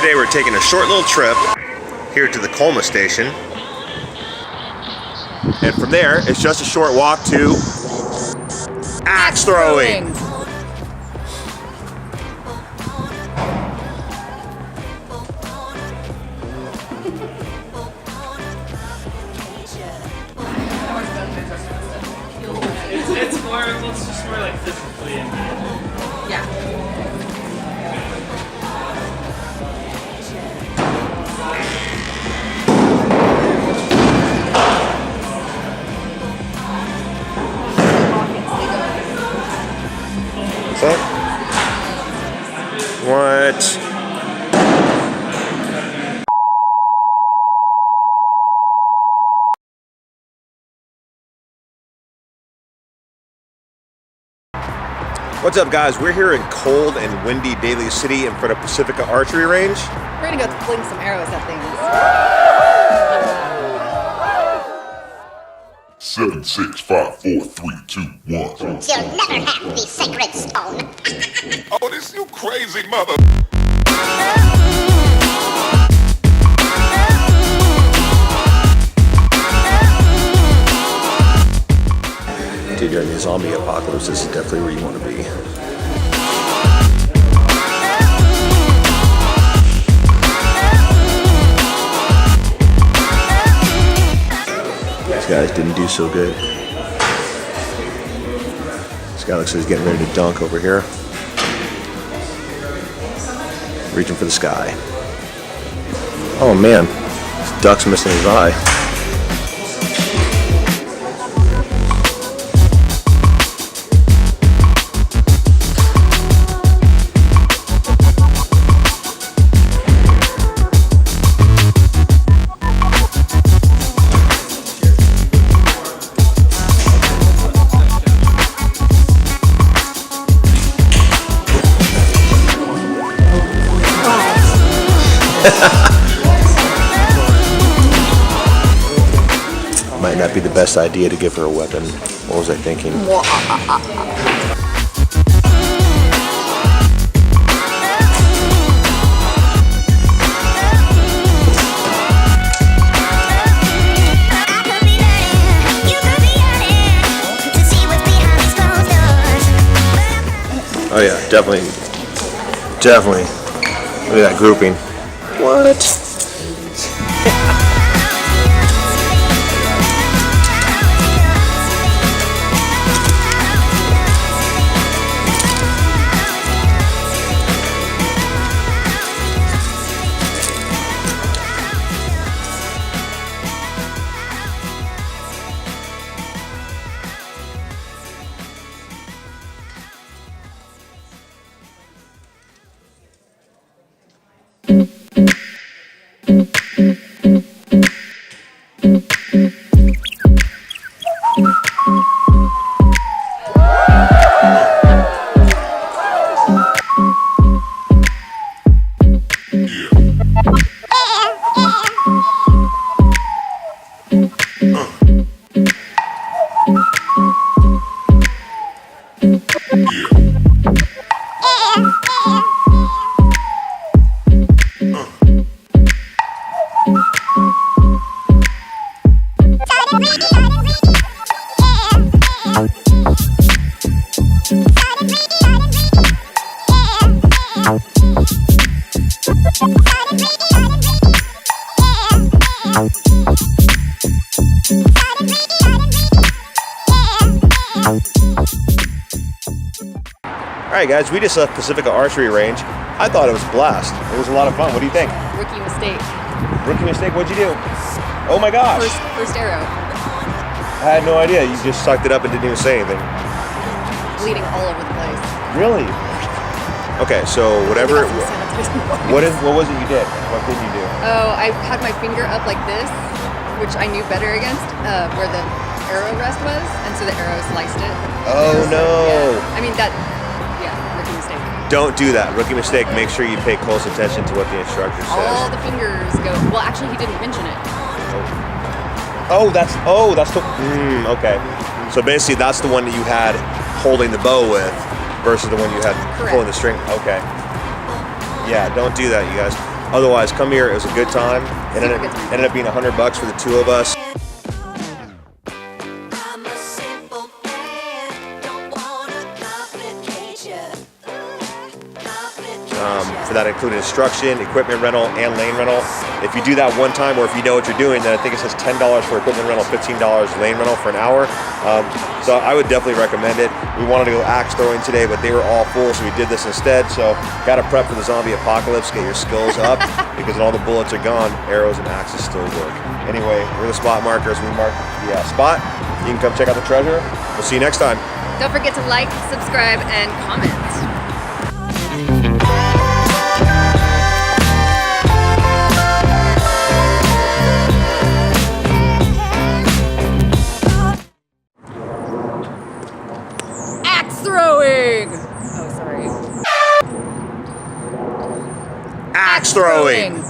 Today we're taking a short little trip here to the Colma station. And from there, it's just a short walk to axe throwing. It's just more like physically in there. Yeah. What? What's up, guys? We're here in cold and windy Daly City in front of Pacifica Archery Range. We're gonna go fling some arrows at things. 7, 6, 5, 4, 3, 2, 1. You'll never have the sacred stone. Oh, this you crazy mother. Dude, during the zombie apocalypse, this is definitely where you want to be. These guys didn't do so good. This guy looks like he's getting ready to dunk over here. Reaching for the sky. Oh man, this duck's missing his eye. Might not be the best idea to give her a weapon. What was I thinking? Oh yeah, definitely. Look at that grouping. What? Alright guys, we just left Pacifica Archery Range. I thought it was a blast. It was a lot of fun. What do you think? Rookie mistake. Rookie mistake? What'd you do? Oh my gosh! First arrow. I had no idea. You just sucked it up and didn't even say anything. Bleeding all over the place. Really? Okay, so whatever. What was it you did? What did you do? Oh, I had my finger up like this, which I knew better against where the arrow rest was, and so the arrow sliced it. Oh no! Yeah. I mean that. Rookie mistake. Don't do that. Rookie mistake. Make sure you pay close attention to what the instructor says. All the fingers go. Well, actually, he didn't mention it. Oh, that's the. Okay. So basically, that's the one that you had holding the bow with, versus the one you had pulling the string. Okay. Yeah, don't do that, you guys. Otherwise, come here. It was a good time. It ended, Super good time. ended up being $100 for the two of us. I'm a simple man, don't wanna complicate you. For that included instruction, equipment rental, and lane rental. If you do that one time, or if you know what you're doing, then I think it says $10 for equipment rental, $15 lane rental for an hour. So I would definitely recommend it. We wanted to go axe throwing today, but they were all full, so we did this instead. So got to prep for the zombie apocalypse, get your skills up, because when all the bullets are gone, arrows and axes still work. Anyway, we're the spot markers. We marked the spot. You can come check out the treasure. We'll see you next time. Don't forget to like, subscribe, and comment. Axe throwing! Oh, sorry. Axe throwing.